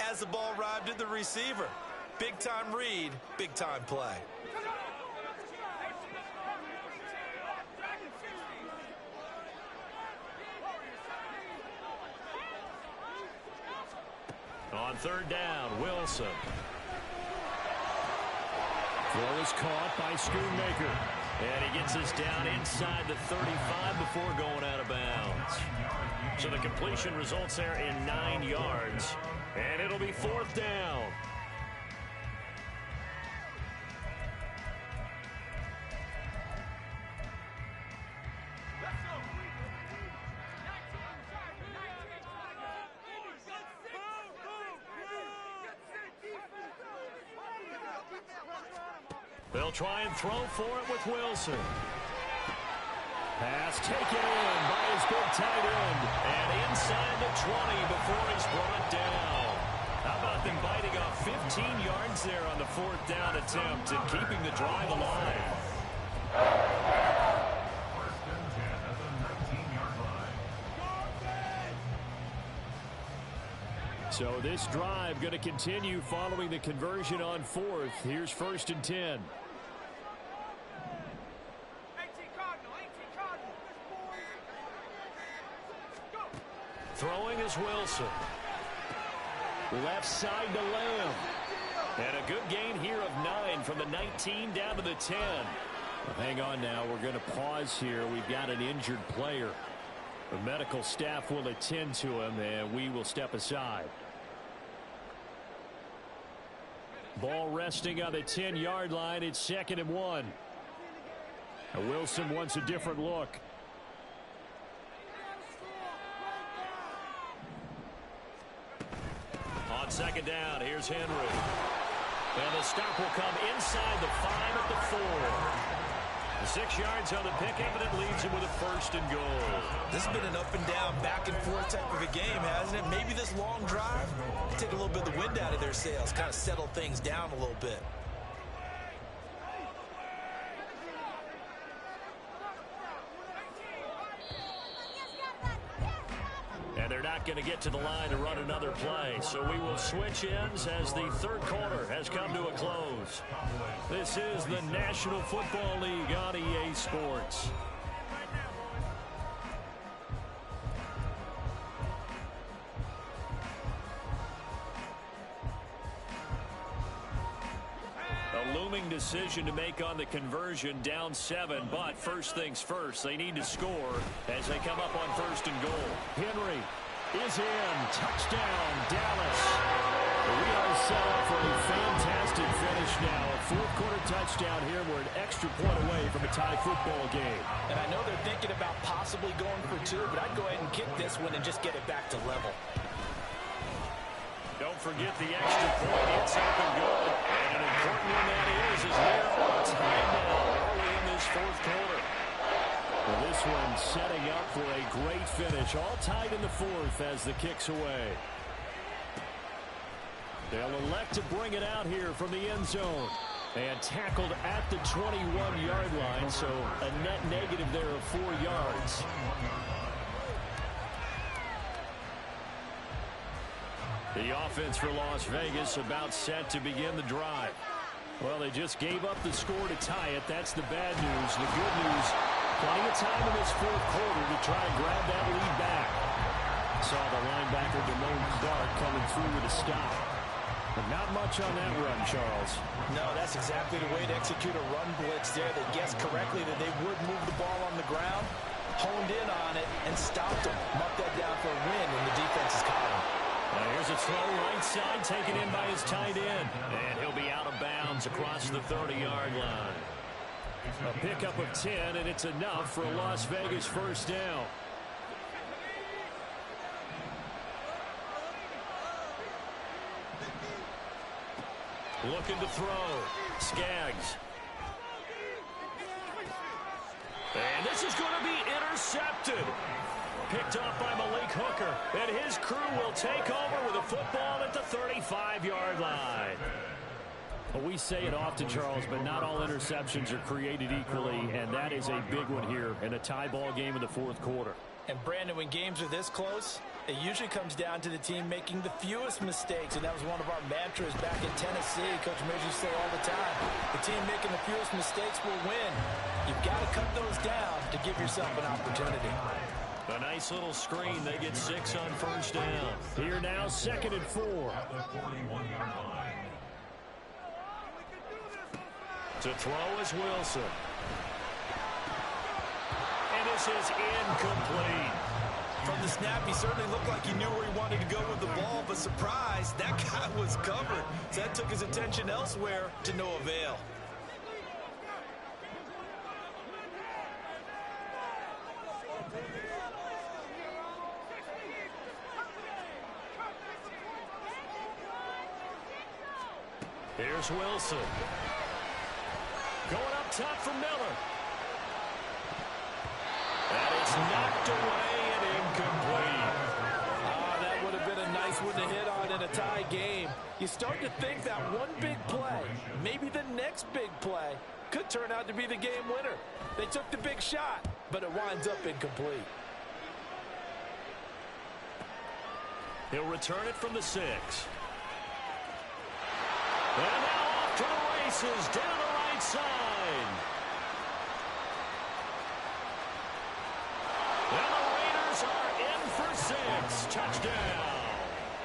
as the ball arrived at the receiver. Big-time read, big-time play. On third down, Wilson. Throw is caught by Schoonmaker. And he gets us down inside the 35 before going out of bounds. So the completion results there in 9 yards. And it'll be fourth down. They'll try and throw for it with Wilson. Pass taken in by his big tight end. And inside the 20 before he's brought down. How about them biting off 15 yards there on the fourth down attempt and keeping the drive alive? First and 10 at the 19-yard line. So this drive going to continue following the conversion on fourth. Here's first and 10. Throwing is Wilson. Left side to Lamb. And a good gain here of 9 from the 19 down to the 10. Well, hang on now. We're going to pause here. We've got an injured player. The medical staff will attend to him, and we will step aside. Ball resting on the 10-yard line. It's 2nd and 1. Now Wilson wants a different look. On second second down. Here's Henry. And the stop will come inside the 5 at the 4. 6 yards on the pickup, and it leaves him with a first and goal. This has been an up and down, back and forth type of a game, hasn't it? Maybe this long drive can take a little bit of the wind out of their sails, kind of settle things down a little bit. And they're not going to get to the line to run another play. So we will switch ends as the third quarter has come to a close. This is the National Football League on EA Sports. A looming decision to make on the conversion, down 7, but first things first, they need to score as they come up on first and goal. Henry is in. Touchdown, Dallas. We are set up for a fantastic finish now. A fourth-quarter touchdown here. We're an extra point away from a tie football game. And I know they're thinking about possibly going for 2, but I'd go ahead and kick this one and just get it back to level. Don't forget the extra point. It's up and good. And an important one that is we're on time now early in this fourth quarter. Well, this one setting up for a great finish. All tied in the fourth as the kick's away. They'll elect to bring it out here from the end zone. And tackled at the 21-yard line, so a net negative there of 4 yards. The offense for Las Vegas about set to begin the drive. Well, they just gave up the score to tie it. That's the bad news. The good news, plenty of time in this fourth quarter to try and grab that lead back. Saw the linebacker Damone Clark coming through with a stop. But not much on that run, Charles. No, that's exactly the way to execute a run blitz there. They guessed correctly that they would move the ball on the ground, honed in on it, and stopped them. Marked that down for a win when the defense is caught him. Here's a throw right side taken in by his tight end. And he'll be out of bounds across the 30-yard line. A pickup of 10, and it's enough for a Las Vegas first down. Looking to throw. Skaggs. And this is going to be intercepted. Picked off by Malik Hooker. And his crew will take over with a football at the 35-yard line. Well, we say it often, Charles, but not all interceptions are created equally, and that is a big one here in a tie ball game in the fourth quarter. And, Brandon, when games are this close, it usually comes down to the team making the fewest mistakes, and that was one of our mantras back in Tennessee. Coach Mears used to say all the time, the team making the fewest mistakes will win. You've got to cut those down to give yourself an opportunity. A nice little screen. They get 6 on first down. Here now, 2nd and 4. To throw is Wilson. And this is incomplete. From the snap, he certainly looked like he knew where he wanted to go with the ball, but surprise, that guy was covered. So that took his attention elsewhere to no avail. Here's Wilson. Going up top for Miller. And it's knocked away and incomplete. That would have been a nice one to hit on in a tie game. You start to think that one big play, maybe the next big play, could turn out to be the game winner. They took the big shot, but it winds up incomplete. He'll return it from the 6. And now off to the races, down the right side. And the Raiders are in for 6. Touchdown.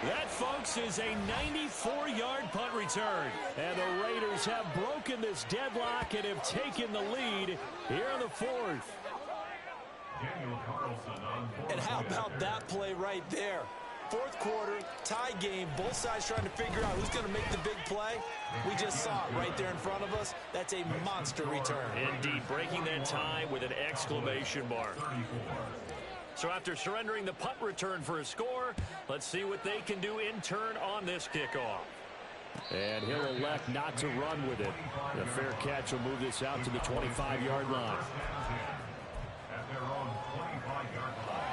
That, folks, is a 94-yard punt return. And the Raiders have broken this deadlock and have taken the lead here in the fourth. And how about that play right there? Fourth quarter, tie game, both sides trying to figure out who's going to make the big play. We just saw it right there in front of us. That's a monster return. Indeed, breaking that tie with an exclamation mark. So after surrendering the punt return for a score, let's see what they can do in turn on this kickoff. And he'll elect not to run with it. The fair catch will move this out to the 25-yard line. At their own 25-yard line.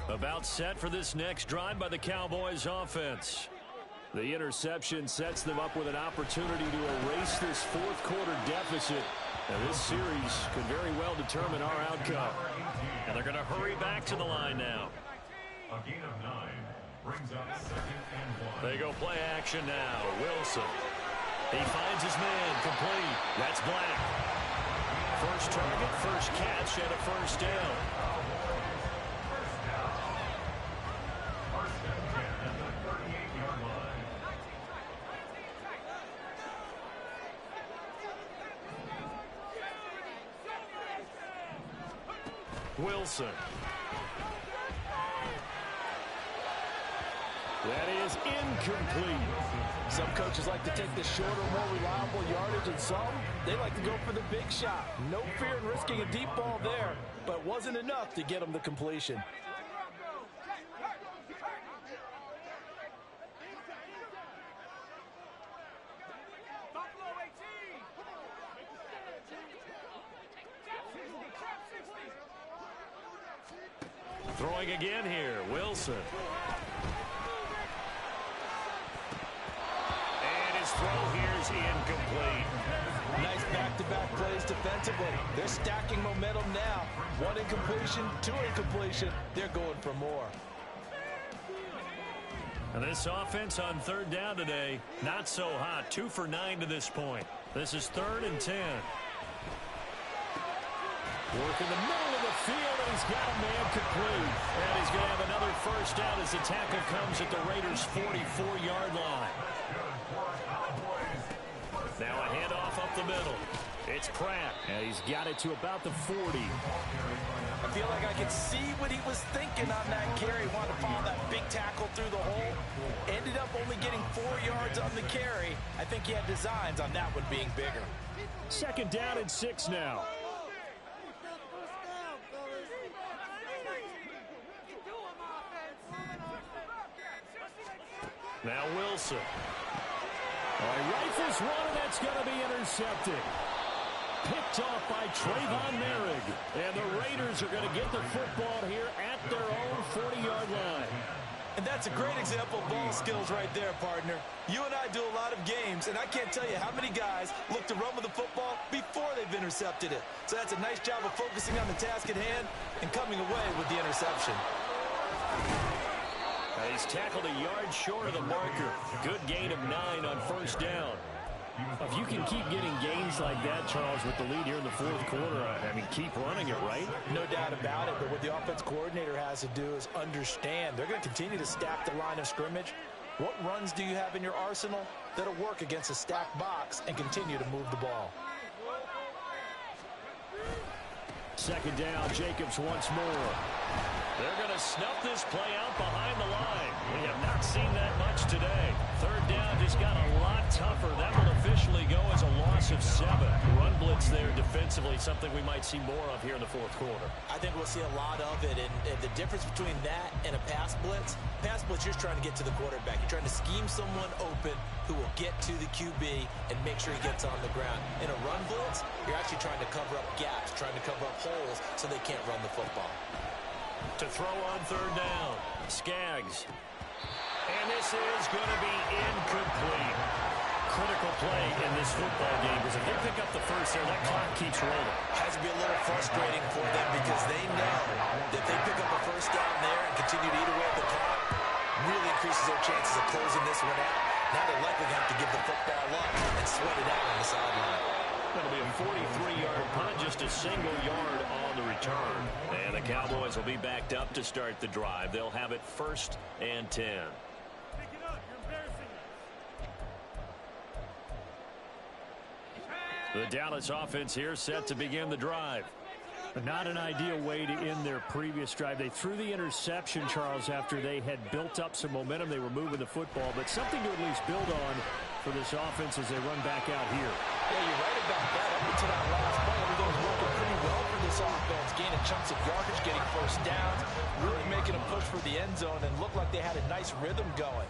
About set for this next drive by the Cowboys offense. The interception sets them up with an opportunity to erase this fourth quarter deficit. And this series could very well determine our outcome. And they're going to hurry back to the line now. A gain of 9 brings up 2nd and 1. They go play action now. Wilson. He finds his man complete. That's Black. First target, first catch, and a first down. First and 10 at the 38-yard line. Wilson. That is incomplete. Some coaches like to take the shorter, more reliable yardage, and some, they like to go for the big shot. No fear in risking a deep ball there, but it wasn't enough to get them the completion. Throwing again here, Wilson. And his throw here is incomplete. Nice back-to-back plays defensively. They're stacking momentum now. 1 incompletion, 2 incompletion. They're going for more. And this offense on third down today, not so hot. 2 for 9 to this point. This is 3rd and 10. Work in the middle of the field, and he's got a man complete. And he's going to have another first down as the tackle comes at the Raiders' 44-yard line. Now a handoff up the middle. It's Pratt. And he's got it to about the 40. I feel like I can see what he was thinking on that carry. Wanted to follow that big tackle through the hole. Ended up only getting 4 yards on the carry. I think he had designs on that one being bigger. 2nd down and 6 now. Now Wilson. Rifles one, and that's going to be intercepted. Picked off by Trayvon Merrick. And the Raiders are going to get the football here at their own 40-yard line. And that's a great example of ball skills right there, partner. You and I do a lot of games, and I can't tell you how many guys look to run with the football before they've intercepted it. So that's a nice job of focusing on the task at hand and coming away with the interception. He's tackled a yard short of the marker. Good gain of 9 on first down. If you can keep getting gains like that, Charles, with the lead here in the fourth quarter, I mean, keep running it, right? No doubt about it, but what the offense coordinator has to do is understand they're going to continue to stack the line of scrimmage. What runs do you have in your arsenal that'll work against a stacked box and continue to move the ball? 2nd down, Jacobs once more. They're going to snuff this play out behind the line. We have not seen that much today. 3rd down just got a lot tougher. That will officially go as a loss of 7. Run blitz there defensively, something we might see more of here in the fourth quarter. I think we'll see a lot of it, and the difference between that and a pass blitz, you're trying to get to the quarterback. You're trying to scheme someone open who will get to the QB and make sure he gets on the ground. In a run blitz, you're actually trying to cover up gaps, trying to cover up holes so they can't run the football. To throw on 3rd down, Skaggs. And this is going to be incomplete. Critical play in this football game, because if they pick up the first there, that clock keeps rolling. Has to be a little frustrating for them because they know that if they pick up a first down there and continue to eat away at the clock, really increases their chances of closing this one out. Now they're likely going to have to give the football up and sweat it out on the sideline. Going to be a 43-yard punt, just a single yard on the return. And the Cowboys will be backed up to start the drive. They'll have it 1st and 10. The Dallas offense here set to begin the drive. Not an ideal way to end their previous drive. They threw the interception, Charles, after they had built up some momentum. They were moving the football, but something to at least build on for this offense as they run back out here. Yeah, you're right about that. Up until that last play, everything was working pretty well for this offense, gaining chunks of yardage, getting first downs, really making a push for the end zone, and looked like they had a nice rhythm going.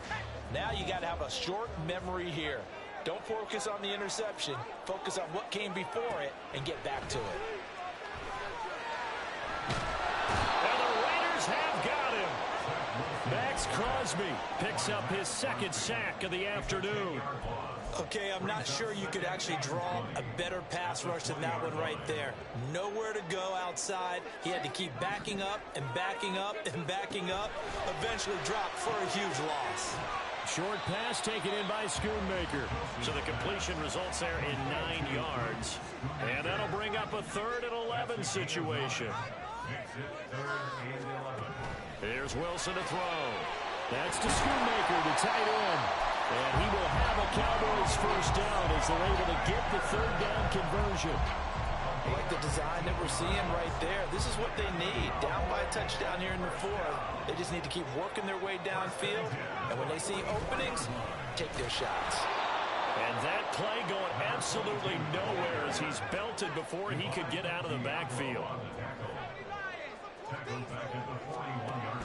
Now you got to have a short memory here. Don't focus on the interception. Focus on what came before it and get back to it. And the Raiders have got him. Max Crosby picks up his second sack of the afternoon. Okay, I'm not sure you could actually draw a better pass rush than that one right there. Nowhere to go outside. He had to keep backing up and backing up and backing up. Eventually dropped for a huge loss. Short pass taken in by Schoonmaker. So the completion results there in 9 yards. And that'll bring up a 3rd and 11 situation. Here's Wilson to throw. That's to Schoonmaker, the tight end. And he will have a Cowboys first down as they're able to get the 3rd down conversion. I like the design that we're seeing right there. This is what they need. Down by a touchdown here in the 4th. They just need to keep working their way downfield. And when they see openings, take their shots. And that play going absolutely nowhere as he's belted before he could get out of the backfield.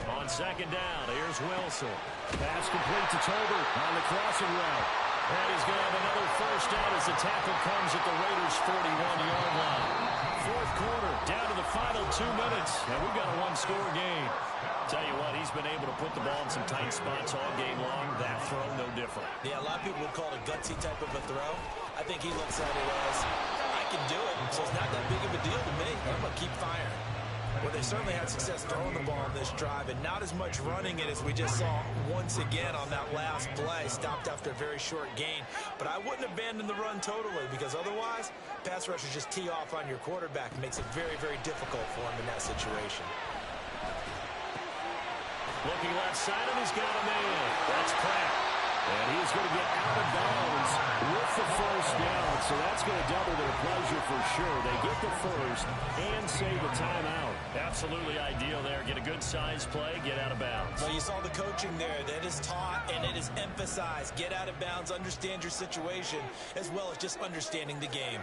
On 2nd down, here's Wilson. Pass complete to Tolbert on the crossing route. And he's going to have another first down as the tackle comes at the Raiders' 41-yard line. 4th quarter, down to the final 2 minutes, and we've got a 1-score game. Tell you what, he's been able to put the ball in some tight spots all game long. That throw, no different. Yeah, a lot of people would call it a gutsy type of a throw. I think he looks at it as, I can do it, so it's not that big of a deal to me. I'm going to keep firing. Well, they certainly had success throwing the ball in this drive, and not as much running it as we just saw once again on that last play. Stopped after a very short gain. But I wouldn't abandon the run totally, because otherwise, pass rushers just tee off on your quarterback. It makes it very, very difficult for him in that situation. Looking left side, and he's got a man. That's Pratt. And he's going to get out of bounds with the first down, so that's going to double their pleasure for sure. They get the first and save a timeout. Absolutely ideal there. Get a good size play, get out of bounds. Well, you saw the coaching there. That is taught and it is emphasized. Get out of bounds, understand your situation, as well as just understanding the game.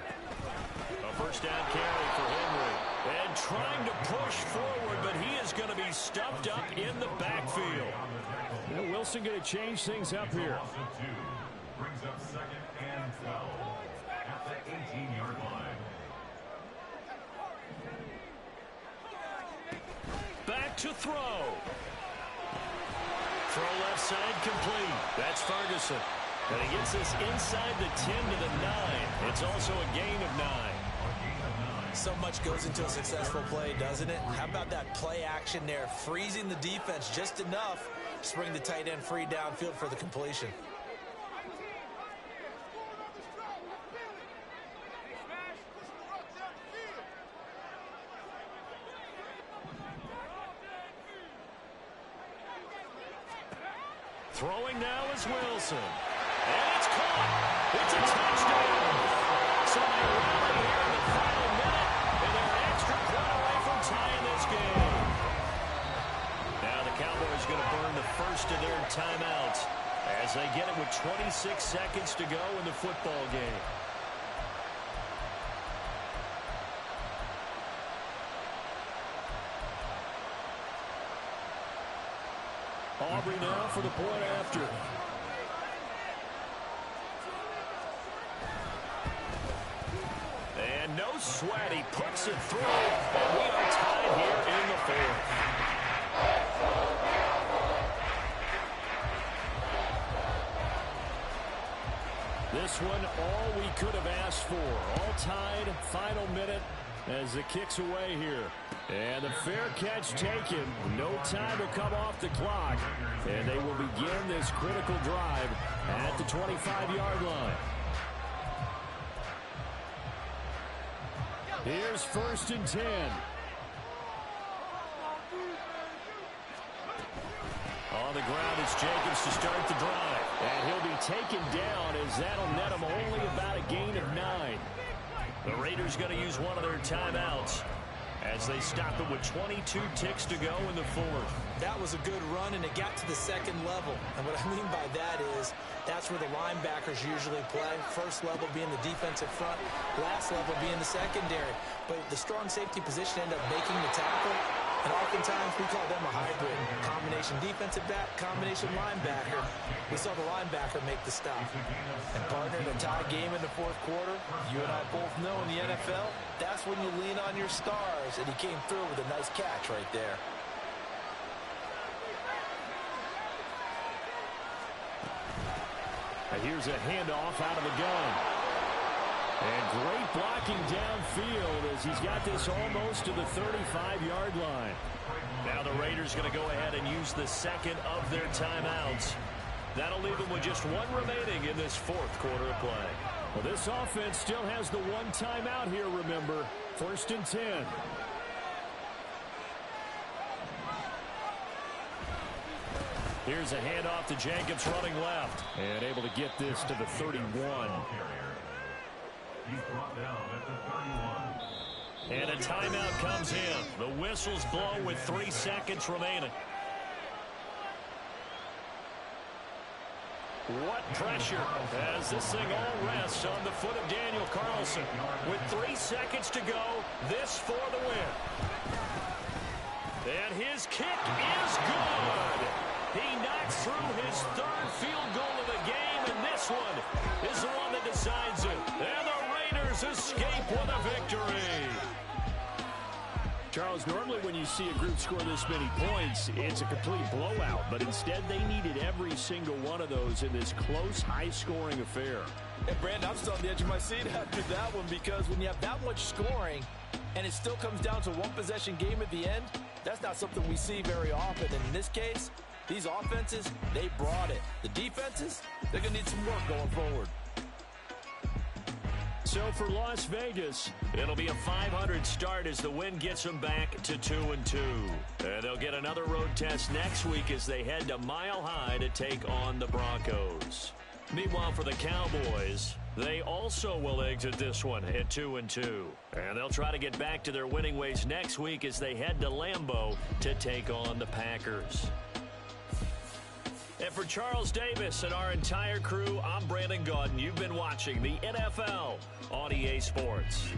A first down carry for Henry. And trying to push forward, but he is going to be stuffed up in the backfield. You know, Wilson going to change things up here. Brings up 2nd and 12 at the 18-yard line. Back to throw. Throw left side complete. That's Ferguson. And he gets this inside the 10 to the 9. It's also a gain of 9. So much goes into a successful play, doesn't it? How about that play action there? Freezing the defense just enough to bring the tight end free downfield for the completion. Throwing now is Wilson. And it's caught. It's a touchdown. So they rally here in the final minute, and they're an extra point away from tying this game. Now the Cowboys going to burn the first of their timeouts as they get it with 26 seconds to go in the football game. Aubrey now for the point after. And no sweat, he puts it through, and we are tied here in the 4th. This one, all we could have asked for. All tied, final minute as it kicks away here. And the fair catch taken. No time to come off the clock. And they will begin this critical drive at the 25-yard line. Here's 1st and 10. On the ground, it's Jacobs to start the drive. And he'll be taken down as that'll net him only about a gain of 9. The Raiders going to use one of their timeouts. as they stop it with 22 ticks to go in the fourth. That was a good run, and it got to the second level. And what I mean by that is that's where the linebackers usually play. First level being the defensive front, last level being the secondary. But the strong safety position ended up making the tackle. And oftentimes we call them a hybrid. Combination defensive back, combination linebacker. We saw the linebacker make the stop. And partner, in a tie game in the fourth quarter, you and I both know in the NFL, that's when you lean on your stars. And he came through with a nice catch right there. And here's a handoff out of the gun. And great blocking downfield as he's got this almost to the 35-yard line. Now the Raiders going to go ahead and use the second of their timeouts. That'll leave them with just one remaining in this fourth quarter of play. Well, this offense still has the one timeout here, remember. 1st and 10. Here's a handoff to Jacobs running left. And able to get this to the 31. He's brought down at the 31. And a timeout comes in. The whistles blow with 3 seconds remaining. What pressure as this thing all rests on the foot of Daniel Carlson. With 3 seconds to go, this for the win. And his kick is good. He knocks through his 3rd field goal of the game, and this one is the one that decides it. And the Raiders escape with a victory. Charles, normally when you see a group score this many points, it's a complete blowout. But instead, they needed every single one of those in this close, high-scoring affair. And Brandon, I'm still on the edge of my seat after that one, because when you have that much scoring and it still comes down to one possession game at the end, that's not something we see very often. And in this case, these offenses, they brought it. The defenses, they're going to need some work going forward. So for Las Vegas, it'll be a .500 start as the win gets them back to 2-2. And they'll get another road test next week as they head to Mile High to take on the Broncos. Meanwhile, for the Cowboys, they also will exit this one at 2-2. And they'll try to get back to their winning ways next week as they head to Lambeau to take on the Packers. And for Charles Davis and our entire crew, I'm Brandon Gaudin. You've been watching the NFL on EA Sports.